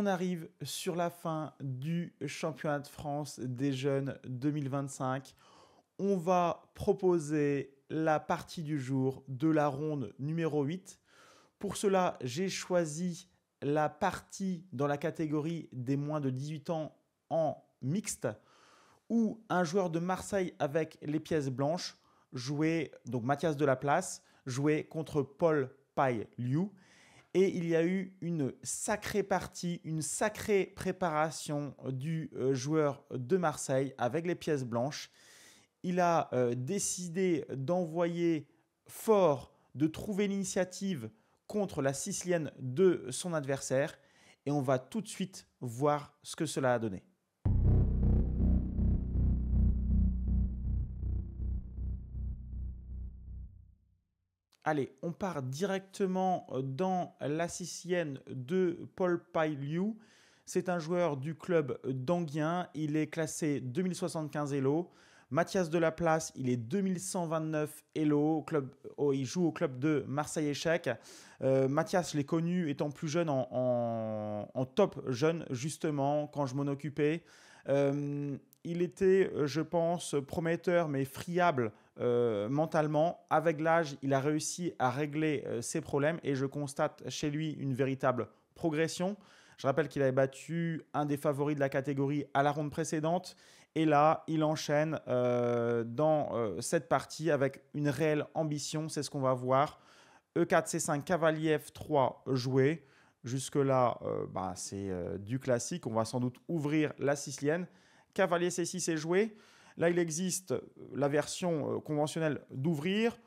on arrive sur la fin du championnat de France des jeunes 2025. On va proposer la partie du jour de la ronde numéro 8. Pour cela, j'ai choisi la partie dans la catégorie des moins de 18 ans en mixte, où un joueur de Marseille avec les pièces blanches jouait, donc Mathias Delaplace, jouait contre Paul Pai-Liu. Et il y a eu une sacrée partie, une sacrée préparation du joueur de Marseille avec les pièces blanches. Il a décidé d'envoyer fort, de trouver l'initiative contre la Sicilienne de son adversaire. Et on va tout de suite voir ce que cela a donné. Allez, on part directement dans la Sicilienne de Paul Pai-Liu. C'est un joueur du club d'Anguien. Il est classé 2075 Elo. Mathias Delaplace, il est 2129 Elo. Il joue au club de Marseille Échec. Mathias, je l'ai connu étant plus jeune en top jeune, justement, quand je m'en occupais. Il était, je pense, prometteur, mais friable mentalement. Avec l'âge, il a réussi à régler ses problèmes et je constate chez lui une véritable progression. Je rappelle qu'il avait battu un des favoris de la catégorie à la ronde précédente. Et là, il enchaîne dans cette partie avec une réelle ambition. C'est ce qu'on va voir. E4, C5, cavalier F3 joué. Jusque-là, c'est du classique. On va sans doute ouvrir la sicilienne. Cavalier C6 est joué. Là, il existe la version conventionnelle d'ouvrir.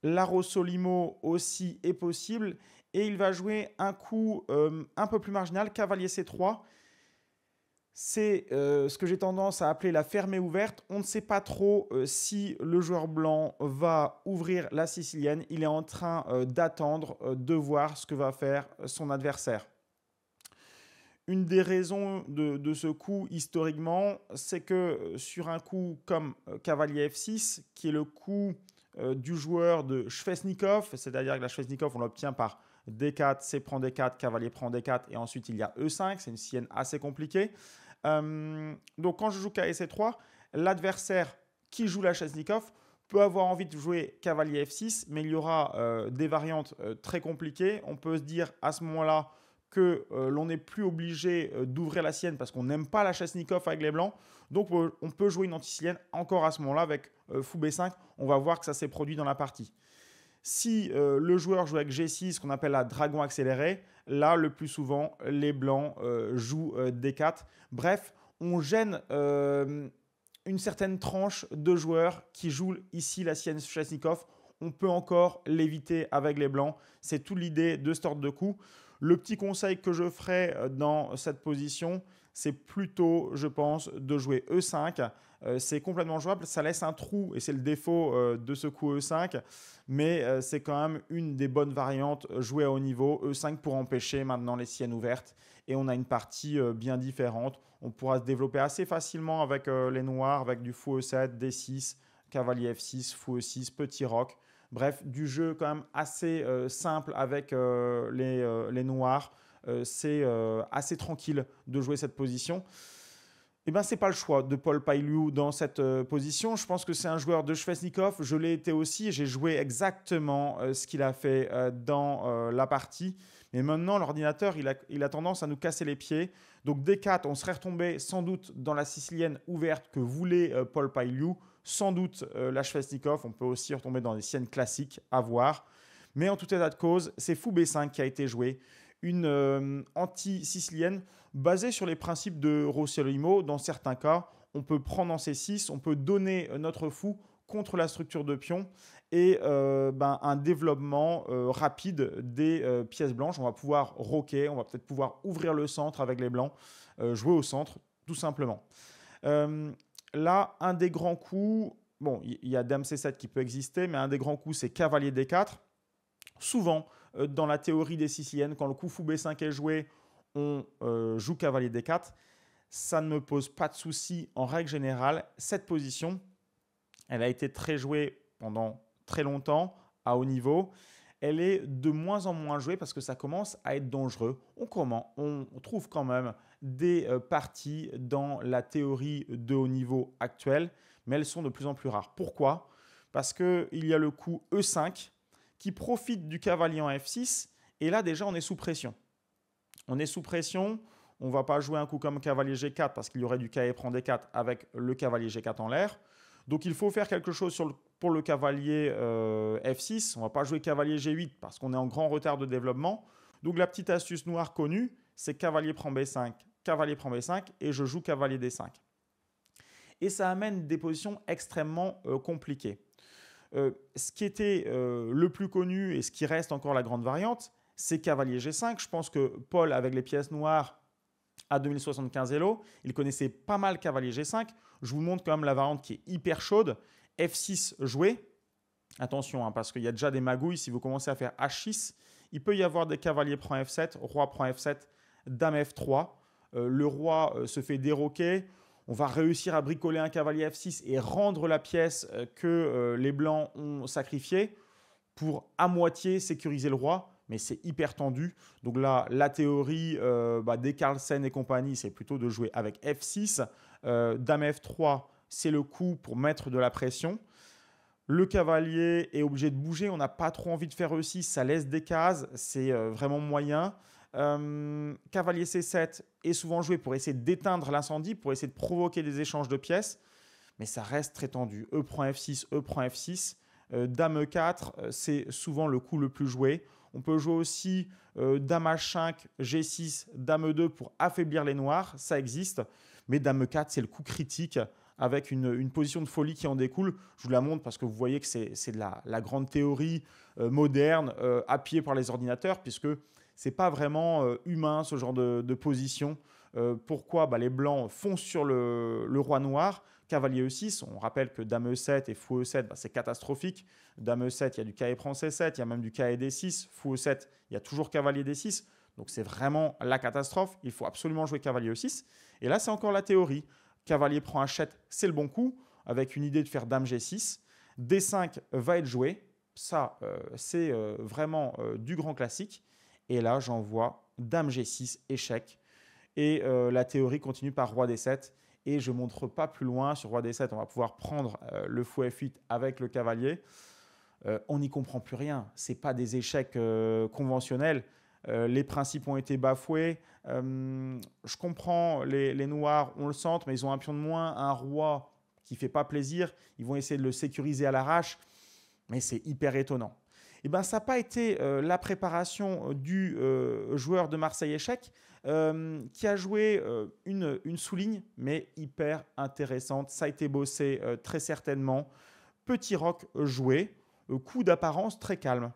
La Rossolimo aussi est possible. Et il va jouer un coup un peu plus marginal, cavalier C3. C'est ce que j'ai tendance à appeler la fermée ouverte. On ne sait pas trop si le joueur blanc va ouvrir la sicilienne. Il est en train d'attendre de voir ce que va faire son adversaire. Une des raisons de ce coup, historiquement, c'est que sur un coup comme cavalier F6, qui est le coup du joueur de Sveshnikov, c'est-à-dire que la Sveshnikov, on l'obtient par D4, C prend D4, cavalier prend D4, et ensuite il y a E5, c'est une sicilienne assez compliquée. Donc quand je joue cavalier C3, l'adversaire qui joue la Sveshnikov peut avoir envie de jouer cavalier F6, mais il y aura des variantes très compliquées. On peut se dire à ce moment-là que l'on n'est plus obligé d'ouvrir la sienne parce qu'on n'aime pas la Sveshnikov avec les blancs. Donc on peut jouer une anti-sicilienne encore à ce moment-là avec fou B5. On va voir que ça s'est produit dans la partie. Si le joueur joue avec G6, qu'on appelle la dragon accéléré, là, le plus souvent, les blancs jouent D4. Bref, on gêne une certaine tranche de joueurs qui jouent ici la sienne Sveshnikov. On peut encore l'éviter avec les blancs. C'est toute l'idée de ce ordre de coup. Le petit conseil que je ferai dans cette position, c'est plutôt, je pense, de jouer E5. C'est complètement jouable. Ça laisse un trou et c'est le défaut de ce coup E5. Mais c'est quand même une des bonnes variantes jouées à haut niveau. E5 pour empêcher maintenant les siennes ouvertes. Et on a une partie bien différente. On pourra se développer assez facilement avec les noirs, avec du fou E7, D6, cavalier F6, fou E6, petit roc. Bref, du jeu quand même assez simple avec les noirs. C'est assez tranquille de jouer cette position. Eh bien, ce n'est pas le choix de Paul Pai-Liu dans cette position. Je pense que c'est un joueur de Sveshnikov. Je l'ai été aussi. J'ai joué exactement ce qu'il a fait dans la partie. Mais maintenant, l'ordinateur, il a tendance à nous casser les pieds. Donc, D4, on serait retombé sans doute dans la sicilienne ouverte que voulait Paul Pai-Liu. Sans doute la Sveshnikov. On peut aussi retomber dans des siennes classiques à voir. Mais en tout état de cause, c'est fou B5 qui a été joué. Une anti-sicilienne basée sur les principes de Rossolimo. Dans certains cas, on peut prendre en C6, on peut donner notre fou contre la structure de pion et un développement rapide des pièces blanches. On va pouvoir roquer, on va peut-être pouvoir ouvrir le centre avec les blancs, jouer au centre, tout simplement. Là, un des grands coups, bon, il y a Dame C7 qui peut exister, mais un des grands coups, c'est cavalier D4. Souvent, dans la théorie des siciliennes, quand le coup fou B5 est joué, on joue cavalier D4. Ça ne me pose pas de souci en règle générale. Cette position, elle a été très jouée pendant très longtemps à haut niveau. elle est de moins en moins jouée parce que ça commence à être dangereux. On trouve quand même des parties dans la théorie de haut niveau actuelle, mais elles sont de plus en plus rares. Pourquoi? Parce qu'il y a le coup E5 qui profite du cavalier en F6, et là déjà on est sous pression. On est sous pression, on ne va pas jouer un coup comme cavalier G4 parce qu'il y aurait du cavalier prend D4 avec le cavalier G4 en l'air. Donc il faut faire quelque chose pour le cavalier F6. On ne va pas jouer cavalier G8 parce qu'on est en grand retard de développement. Donc la petite astuce noire connue, c'est cavalier prend B5, cavalier prend B5 et je joue cavalier D5. Et ça amène des positions extrêmement compliquées. Ce qui était le plus connu et ce qui reste encore la grande variante, c'est cavalier G5. Je pense que Paul, avec les pièces noires à 2075 Elo, il connaissait pas mal cavalier G5. Je vous montre quand même la variante qui est hyper chaude. F6 joué. Attention, parce qu'il y a déjà des magouilles. Si vous commencez à faire H6, il peut y avoir des cavaliers prend F7, roi prend F7, dame F3. Le roi se fait déroquer. On va réussir à bricoler un cavalier F6 et rendre la pièce que les blancs ont sacrifiée pour à moitié sécuriser le roi. Mais c'est hyper tendu. Donc là, la théorie des Carlsen et compagnie, c'est plutôt de jouer avec F6. Dame F3, c'est le coup pour mettre de la pression. Le cavalier est obligé de bouger. On n'a pas trop envie de faire E6. Ça laisse des cases. C'est vraiment moyen. Cavalier C7 est souvent joué pour essayer d'éteindre l'incendie, pour essayer de provoquer des échanges de pièces. Mais ça reste très tendu. E prend F6, E prend F6. Dame E4, c'est souvent le coup le plus joué. On peut jouer aussi Dame H5, G6, Dame E2 pour affaiblir les noirs. Ça existe. Mais Dame E4, c'est le coup critique avec une position de folie qui en découle. Je vous la montre parce que vous voyez que c'est de la grande théorie moderne appuyée par les ordinateurs puisque ce n'est pas vraiment humain ce genre de position. Pourquoi? Les blancs foncent sur le roi noir. Cavalier E6, on rappelle que Dame E7 et Fou E7, c'est catastrophique. Dame E7, il y a du cavalier prend C7, il y a même du cavalier D6. Fou E7, il y a toujours cavalier D6. Donc c'est vraiment la catastrophe. Il faut absolument jouer cavalier E6. Et là, c'est encore la théorie. Cavalier prend H7, c'est le bon coup, avec une idée de faire Dame G6. D5 va être joué. Ça, c'est vraiment du grand classique. Et là, j'envoie Dame G6, échec. Et la théorie continue par Roi D7. Et je ne montre pas plus loin. Sur Roi D7, on va pouvoir prendre le fou F8 avec le cavalier. On n'y comprend plus rien. Ce n'est pas des échecs conventionnels. Les principes ont été bafoués. Je comprends, les noirs, on le sent, mais ils ont un pion de moins, un roi qui ne fait pas plaisir. Ils vont essayer de le sécuriser à l'arrache. Mais c'est hyper étonnant. Eh ben, ça n'a pas été la préparation du joueur de Marseille Échec qui a joué une souligne, mais hyper intéressante. Ça a été bossé très certainement. Petit roc joué, coup d'apparence très calme.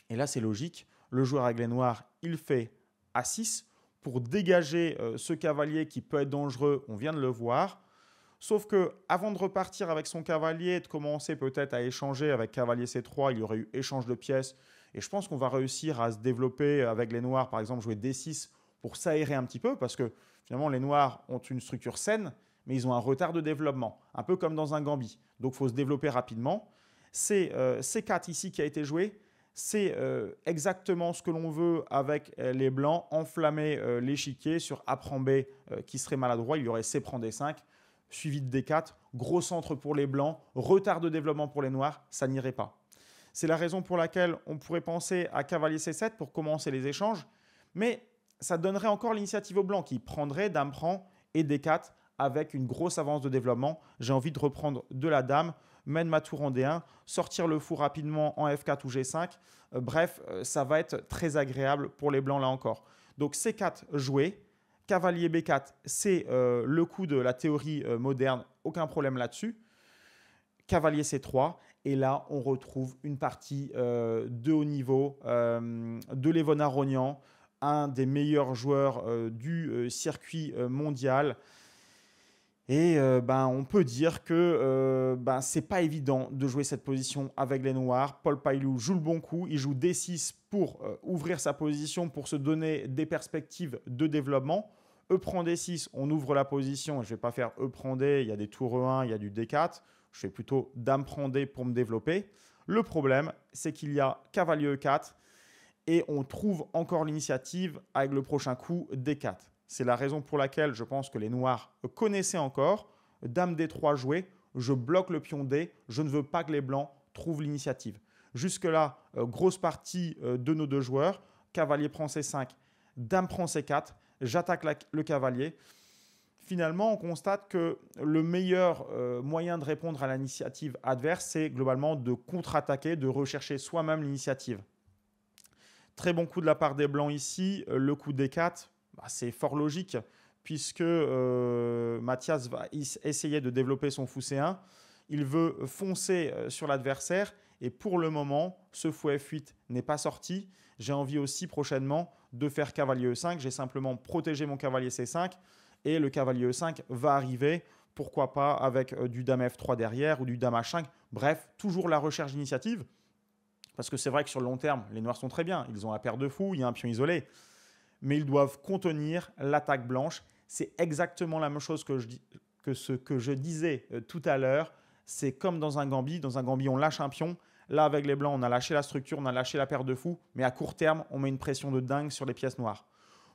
Et là, c'est logique. Le joueur avec les noirs, il fait A6 pour dégager ce cavalier qui peut être dangereux. On vient de le voir. Sauf que avant de repartir avec son cavalier et de commencer peut-être à échanger avec cavalier C3, il y aurait eu échange de pièces. Et je pense qu'on va réussir à se développer avec les noirs, par exemple jouer D6 pour s'aérer un petit peu, parce que finalement les noirs ont une structure saine, mais ils ont un retard de développement, un peu comme dans un gambit. Donc il faut se développer rapidement. C'est C4 ici qui a été joué. C'est exactement ce que l'on veut avec les blancs, enflammer l'échiquier sur A prend B qui serait maladroit. Il y aurait C prend D5. Suivi de D4, gros centre pour les blancs, retard de développement pour les noirs, ça n'irait pas. C'est la raison pour laquelle on pourrait penser à cavalier C7 pour commencer les échanges, mais ça donnerait encore l'initiative aux blancs qui prendraient dame prend et D4 avec une grosse avance de développement. J'ai envie de reprendre de la dame, mène ma tour en D1, sortir le fou rapidement en F4 ou G5. Bref, ça va être très agréable pour les blancs là encore. Donc C4 joué. Cavalier B4, c'est le coup de la théorie moderne, aucun problème là-dessus. Cavalier C3, et là, on retrouve une partie de haut niveau de Levon Aronian, un des meilleurs joueurs du circuit mondial. Et on peut dire que ce n'est pas évident de jouer cette position avec les noirs. Paul Paillou joue le bon coup, il joue D6 pour ouvrir sa position, pour se donner des perspectives de développement. E prend D6, on ouvre la position. Je ne vais pas faire E prend D, il y a des tours E1, il y a du D4. Je fais plutôt dame prend D pour me développer. Le problème, c'est qu'il y a cavalier E4 et on trouve encore l'initiative avec le prochain coup D4. C'est la raison pour laquelle je pense que les noirs connaissaient encore. Dame D3 jouée, je bloque le pion D, je ne veux pas que les blancs trouvent l'initiative. Jusque-là, grosse partie de nos deux joueurs. Cavalier prend C5, dame prend C4, j'attaque le cavalier. Finalement, on constate que le meilleur moyen de répondre à l'initiative adverse, c'est globalement de contre-attaquer, de rechercher soi-même l'initiative. Très bon coup de la part des blancs ici. Le coup D4, c'est fort logique puisque Mathias va essayer de développer son fou C1. Il veut foncer sur l'adversaire et pour le moment, ce fou F8 n'est pas sorti. J'ai envie aussi prochainement de faire cavalier E5. J'ai simplement protégé mon cavalier C5 et le cavalier E5 va arriver. Pourquoi pas avec du dame F3 derrière ou du dame H5. Bref, toujours la recherche d'initiative. Parce que c'est vrai que sur le long terme, les noirs sont très bien. Ils ont la paire de fous, il y a un pion isolé. Mais ils doivent contenir l'attaque blanche. C'est exactement la même chose que ce que je disais tout à l'heure. C'est comme dans un gambit. Dans un gambit, on lâche un pion. Là, avec les blancs, on a lâché la structure, on a lâché la paire de fous. Mais à court terme, on met une pression de dingue sur les pièces noires.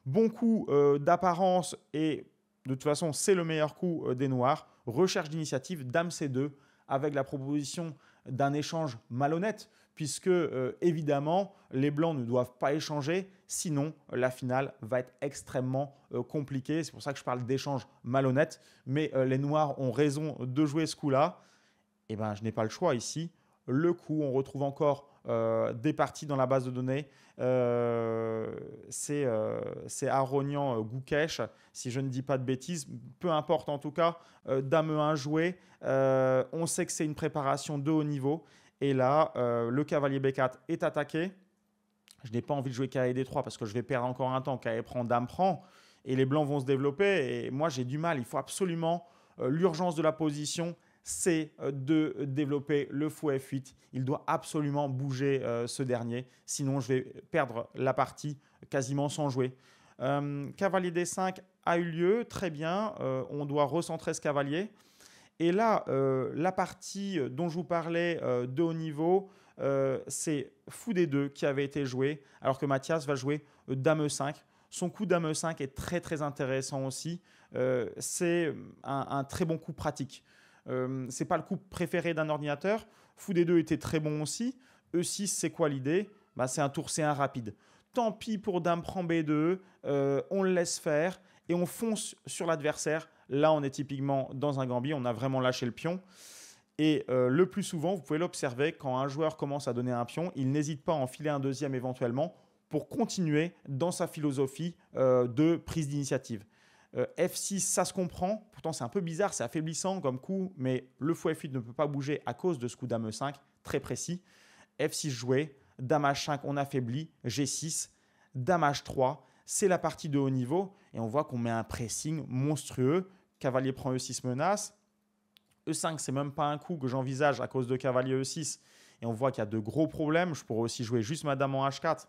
Bon coup d'apparence et de toute façon, c'est le meilleur coup des noirs. Recherche d'initiative, dame C2 avec la proposition d'un échange malhonnête puisque évidemment, les blancs ne doivent pas échanger. Sinon, la finale va être extrêmement compliquée. C'est pour ça que je parle d'échange malhonnête. Mais les noirs ont raison de jouer ce coup-là. Eh ben, je n'ai pas le choix ici. Le coup, on retrouve encore des parties dans la base de données. C'est Aronian Goukesh, si je ne dis pas de bêtises. Peu importe en tout cas, dame E1 joué. On sait que c'est une préparation de haut niveau. Et là, le cavalier B4 est attaqué. Je n'ai pas envie de jouer cavalier D3 parce que je vais perdre encore un temps. Cavalier prend, dame prend. Et les blancs vont se développer. Et moi, j'ai du mal. Il faut absolument l'urgence de la position, c'est de développer le fou F8. Il doit absolument bouger ce dernier. Sinon, je vais perdre la partie quasiment sans jouer. Cavalier D5 a eu lieu. Très bien. On doit recentrer ce cavalier. Et là, la partie dont je vous parlais de haut niveau, c'est fou D2 qui avait été joué, alors que Mathias va jouer dame E5. Son coup dame E5 est très très intéressant aussi. C'est un très bon coup pratique. Ce n'est pas le coup préféré d'un ordinateur. Fou D2 était très bon aussi. E6, c'est quoi l'idée? C'est un tour C1 rapide. Tant pis pour dame prend B2, on le laisse faire et on fonce sur l'adversaire. Là, on est typiquement dans un gambit, on a vraiment lâché le pion. Et le plus souvent, vous pouvez l'observer, quand un joueur commence à donner un pion, il n'hésite pas à enfiler un deuxième éventuellement pour continuer dans sa philosophie de prise d'initiative. F6, ça se comprend. Pourtant, c'est un peu bizarre, c'est affaiblissant comme coup, mais le fou F8 ne peut pas bouger à cause de ce coup dame E5, très précis. F6 joué, dame H5, on affaiblit, G6, dame H3, c'est la partie de haut niveau et on voit qu'on met un pressing monstrueux. Cavalier prend E6 menace. E5, c'est même pas un coup que j'envisage à cause de cavalier E6 et on voit qu'il y a de gros problèmes. Je pourrais aussi jouer juste ma dame en H4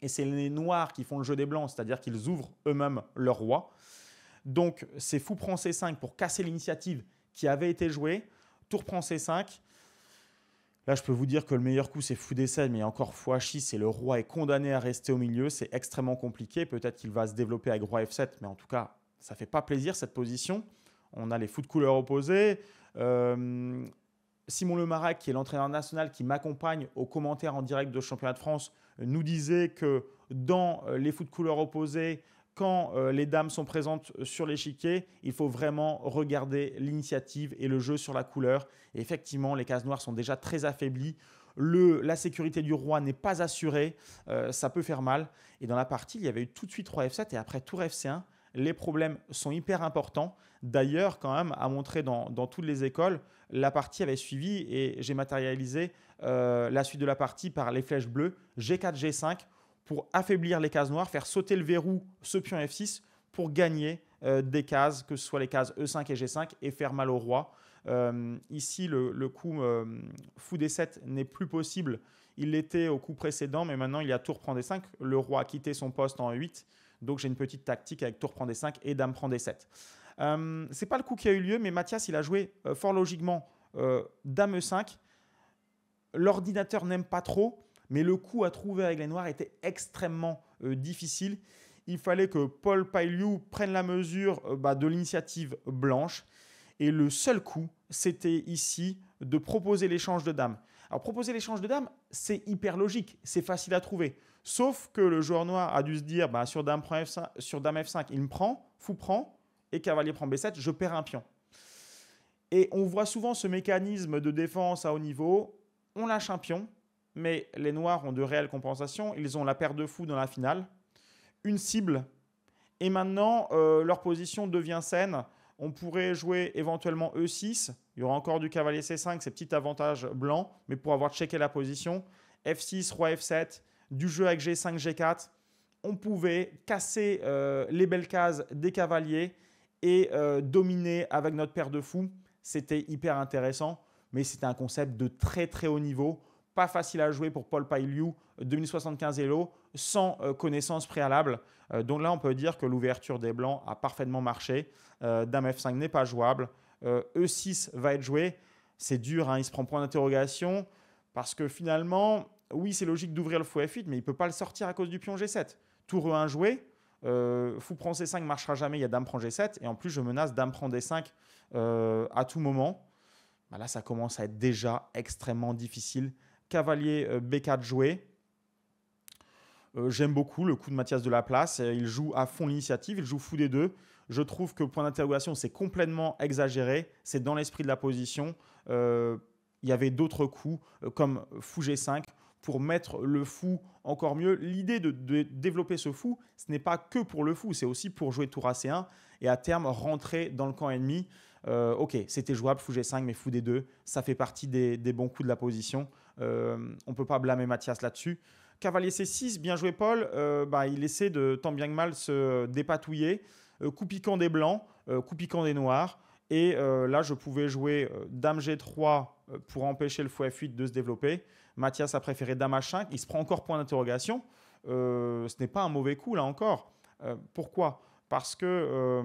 et c'est les noirs qui font le jeu des blancs, c'est-à-dire qu'ils ouvrent eux-mêmes leur roi. Donc, c'est fou prend C5 pour casser l'initiative qui avait été jouée. Tour prend C5. Là, je peux vous dire que le meilleur coup, c'est fou D7, mais encore fou H6 et le roi est condamné à rester au milieu. C'est extrêmement compliqué. Peut-être qu'il va se développer avec roi F7, mais en tout cas, ça ne fait pas plaisir cette position. On a les fous de couleur opposées. Simon Lemarac, qui est l'entraîneur national qui m'accompagne aux commentaires en direct de championnat de France, nous disait que dans les fous de couleur opposées, quand les dames sont présentes sur l'échiquier, il faut vraiment regarder l'initiative et le jeu sur la couleur. Et effectivement, les cases noires sont déjà très affaiblies. La sécurité du roi n'est pas assurée. Ça peut faire mal. Et dans la partie, il y avait eu tout de suite roi F7 et après tour FC1. Les problèmes sont hyper importants. D'ailleurs, quand même, à montrer dans toutes les écoles, la partie avait suivi et j'ai matérialisé la suite de la partie par les flèches bleues G4, G5 pour affaiblir les cases noires, faire sauter le verrou, ce pion F6 pour gagner des cases, que ce soit les cases E5 et G5 et faire mal au roi. Ici, le coup fou D7 n'est plus possible. Il l'était au coup précédent, mais maintenant il y a tour prend D5. Le roi a quitté son poste en E8. Donc, j'ai une petite tactique avec tour prend D5 et dame prend D7. Ce n'est pas le coup qui a eu lieu, mais Mathias, il a joué fort logiquement Dame E5. L'ordinateur n'aime pas trop, mais le coup à trouver avec les noirs était extrêmement difficile. Il fallait que Paul Pailiou prenne la mesure de l'initiative blanche. Et le seul coup, c'était ici de proposer l'échange de dames. Alors, proposer l'échange de dames, c'est hyper logique, c'est facile à trouver. Sauf que le joueur noir a dû se dire, sur dame F5, sur dame F5, il me prend, fou prend, et cavalier prend B7, je perds un pion. Et on voit souvent ce mécanisme de défense à haut niveau. On lâche un pion, mais les noirs ont de réelles compensations. Ils ont la paire de fous dans la finale, une cible, et maintenant, leur position devient saine. On pourrait jouer éventuellement E6. Il y aura encore du cavalier C5, c'est petit avantage blanc, mais pour avoir checké la position, F6, roi F7, du jeu avec G5, G4, on pouvait casser les belles cases des cavaliers et dominer avec notre paire de fous. C'était hyper intéressant, mais c'était un concept de très très haut niveau. Pas facile à jouer pour Paul Pailiou, 2075 Elo, sans connaissance préalable. Donc là, on peut dire que l'ouverture des blancs a parfaitement marché. Dame F5 n'est pas jouable. E6 va être joué. C'est dur, hein, il se prend point d'interrogation. Parce que finalement, oui, c'est logique d'ouvrir le fou F8, mais il ne peut pas le sortir à cause du pion G7. Tour E1 joué. Fou prend C5 ne marchera jamais, il y a dame prend G7. Et en plus, je menace dame prend D5 à tout moment. Là, ça commence à être déjà extrêmement difficile. Cavalier B4 joué. J'aime beaucoup le coup de Mathias Delaplace. Il joue à fond l'initiative, il joue fou D2. Je trouve que point d'interrogation, c'est complètement exagéré. C'est dans l'esprit de la position. Il y avait d'autres coups comme fou G5 pour mettre le fou encore mieux. L'idée de développer ce fou, ce n'est pas que pour le fou, c'est aussi pour jouer tour à C1 et à terme rentrer dans le camp ennemi. Ok, c'était jouable, fou G5, mais fou D2, ça fait partie des bons coups de la position. On ne peut pas blâmer Mathias là-dessus. Cavalier C6, bien joué Paul. Il essaie de tant bien que mal se dépatouiller. Coup piquant des blancs, coup piquant des noirs. Et là, je pouvais jouer dame G3 pour empêcher le fou F8 de se développer. Mathias a préféré dame H5. Il se prend encore point d'interrogation. Ce n'est pas un mauvais coup, là encore. Pourquoi ? Parce que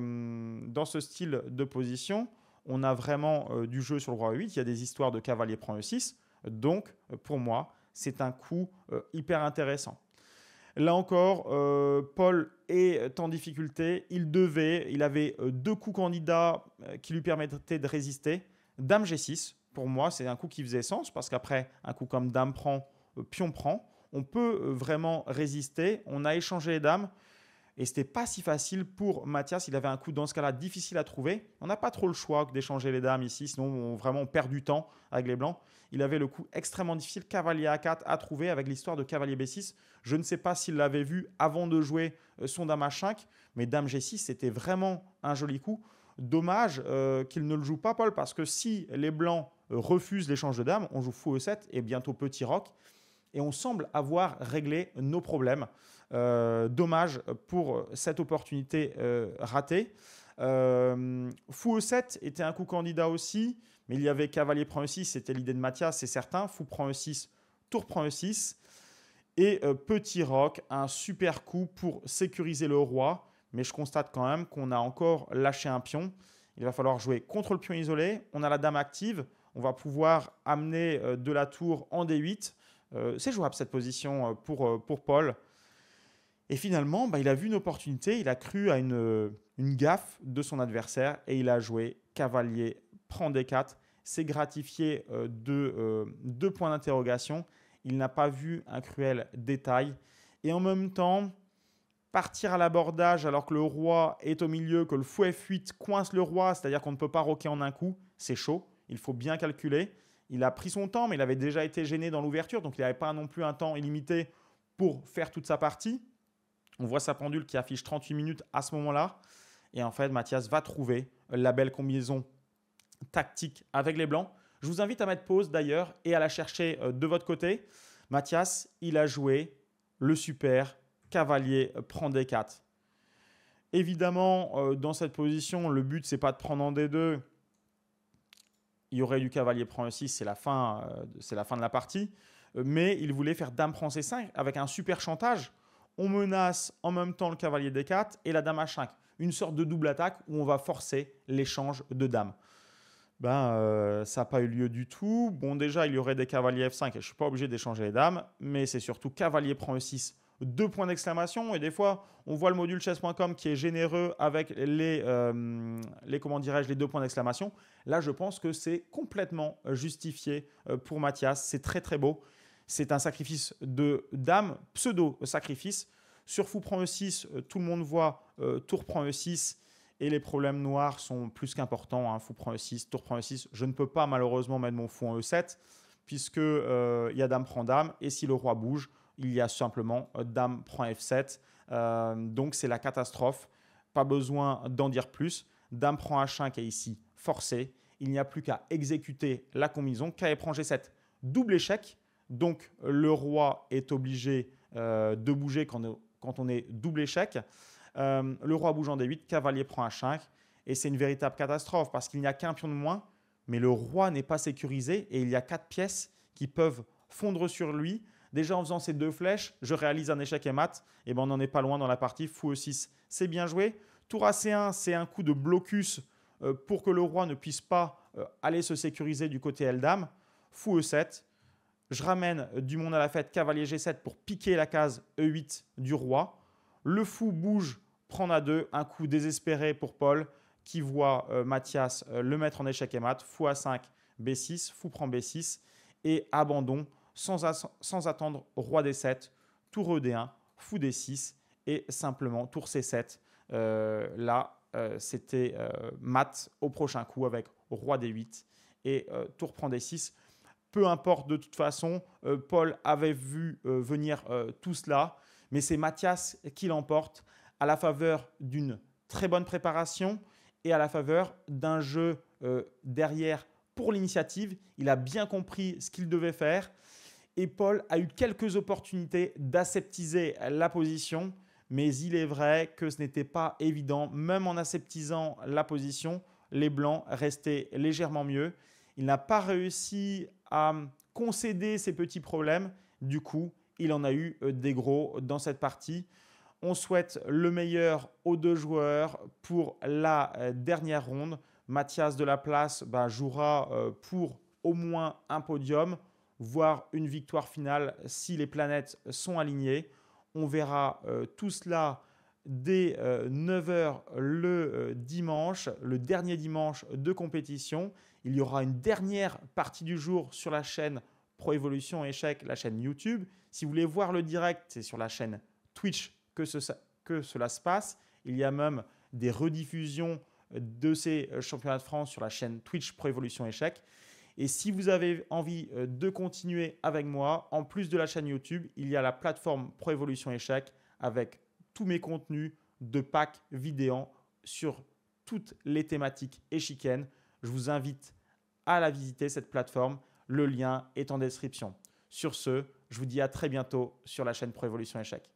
dans ce style de position, on a vraiment du jeu sur le roi E8. Il y a des histoires de cavalier prend E6. Donc, pour moi, c'est un coup hyper intéressant. Là encore, Paul est en difficulté. Il avait deux coups candidats qui lui permettaient de résister. Dame G6, pour moi, c'est un coup qui faisait sens parce qu'après, un coup comme dame prend, pion prend, on peut vraiment résister. On a échangé les dames. Et ce n'était pas si facile pour Mathias. Il avait un coup dans ce cas-là difficile à trouver. On n'a pas trop le choix d'échanger les dames ici, sinon on perd du temps avec les blancs. Il avait le coup extrêmement difficile, cavalier A4 à trouver avec l'histoire de cavalier B6. Je ne sais pas s'il l'avait vu avant de jouer son dame H5, mais dame G6, c'était vraiment un joli coup. Dommage qu'il ne le joue pas, Paul, parce que si les blancs refusent l'échange de dames, on joue fou E7 et bientôt petit roc. Et on semble avoir réglé nos problèmes. Dommage pour cette opportunité ratée. Fou E7 était un coup candidat aussi, mais il y avait cavalier prend E6, c'était l'idée de Mathias, c'est certain. Fou prend E6, tour prend E6. Et petit roc, un super coup pour sécuriser le roi. Mais je constate quand même qu'on a encore lâché un pion. Il va falloir jouer contre le pion isolé. On a la dame active. On va pouvoir amener de la tour en D8. C'est jouable cette position pour Paul. Et finalement, il a vu une opportunité, il a cru à une gaffe de son adversaire et il a joué cavalier prend D4. C'est gratifié de 2 points d'interrogation. Il n'a pas vu un cruel détail. Et en même temps, partir à l'abordage alors que le roi est au milieu, que le fou F8 coince le roi, c'est-à-dire qu'on ne peut pas roquer en un coup, c'est chaud. Il faut bien calculer. Il a pris son temps, mais il avait déjà été gêné dans l'ouverture, donc il n'avait pas non plus un temps illimité pour faire toute sa partie. On voit sa pendule qui affiche 38 minutes à ce moment-là. Et en fait, Mathias va trouver la belle combinaison tactique avec les blancs. Je vous invite à mettre pause d'ailleurs et à la chercher de votre côté. Mathias, il a joué le super cavalier prend D4. Évidemment, dans cette position, le but, ce n'est pas de prendre en D2. Il y aurait du cavalier prend E6, c'est la fin de la partie. Mais il voulait faire dame prend C5 avec un super chantage. On menace en même temps le cavalier D4 et la dame H5. Une sorte de double attaque où on va forcer l'échange de dames. Ça n'a pas eu lieu du tout. Bon, déjà, il y aurait des cavaliers F5 et je ne suis pas obligé d'échanger les dames, mais c'est surtout cavalier prend E6, deux points d'exclamation. Et des fois, on voit le module chess.com qui est généreux avec comment dirais-je, les deux points d'exclamation. Là, je pense que c'est complètement justifié pour Mathias. C'est très très beau. C'est un sacrifice de dame, pseudo-sacrifice. Sur fou prend E6, tout le monde voit tour prend E6. Et les problèmes noirs sont plus qu'importants. Fou prend E6, tour prend E6. Je ne peux pas malheureusement mettre mon fou en E7 puisque il y a dame prend dame. Et si le roi bouge, il y a simplement dame prend F7. Donc c'est la catastrophe. Pas besoin d'en dire plus. Dame prend H5 est ici forcé. Il n'y a plus qu'à exécuter la combinaison. Cavalier prend G7, double échec. Donc le roi est obligé de bouger quand on est double échec. Le roi bouge en D8, cavalier prend H5 et c'est une véritable catastrophe parce qu'il n'y a qu'un pion de moins, mais le roi n'est pas sécurisé et il y a 4 pièces qui peuvent fondre sur lui. Déjà en faisant ces deux flèches, je réalise un échec et mat, et on n'en est pas loin dans la partie. Fou E6, c'est bien joué. Tour AC1, c'est un coup de blocus pour que le roi ne puisse pas aller se sécuriser du côté L-Dame. Fou E7, je ramène du monde à la fête, cavalier G7 pour piquer la case E8 du roi. Le fou bouge, prend A2, un coup désespéré pour Paul qui voit Mathias le mettre en échec et mat. Fou A5, B6, fou prend B6 et abandon sans attendre roi D7, tour ED1, fou D6 et simplement tour C7. C'était mat au prochain coup avec roi D8 et tour prend D6. Peu importe de toute façon, Paul avait vu venir tout cela, mais c'est Mathias qui l'emporte à la faveur d'une très bonne préparation et à la faveur d'un jeu derrière pour l'initiative. Il a bien compris ce qu'il devait faire et Paul a eu quelques opportunités d'aseptiser la position, mais il est vrai que ce n'était pas évident. Même en aseptisant la position, les blancs restaient légèrement mieux. Il n'a pas réussi à concéder ses petits problèmes. Du coup, il en a eu des gros dans cette partie. On souhaite le meilleur aux deux joueurs pour la dernière ronde. Mathias Delaplace jouera pour au moins un podium, voire une victoire finale si les planètes sont alignées. On verra tout cela dès 9h le dimanche, le dernier dimanche de compétition. Il y aura une dernière partie du jour sur la chaîne Pro Evolution Échec, la chaîne YouTube. Si vous voulez voir le direct, c'est sur la chaîne Twitch que cela se passe. Il y a même des rediffusions de ces championnats de France sur la chaîne Twitch Pro Evolution Échec. Et si vous avez envie de continuer avec moi, en plus de la chaîne YouTube, il y a la plateforme Pro Evolution Échec avec tous mes contenus de packs vidéo sur toutes les thématiques échiquiennes. Je vous invite à la visiter, cette plateforme. Le lien est en description. Sur ce, je vous dis à très bientôt sur la chaîne Pro Evolution Échec.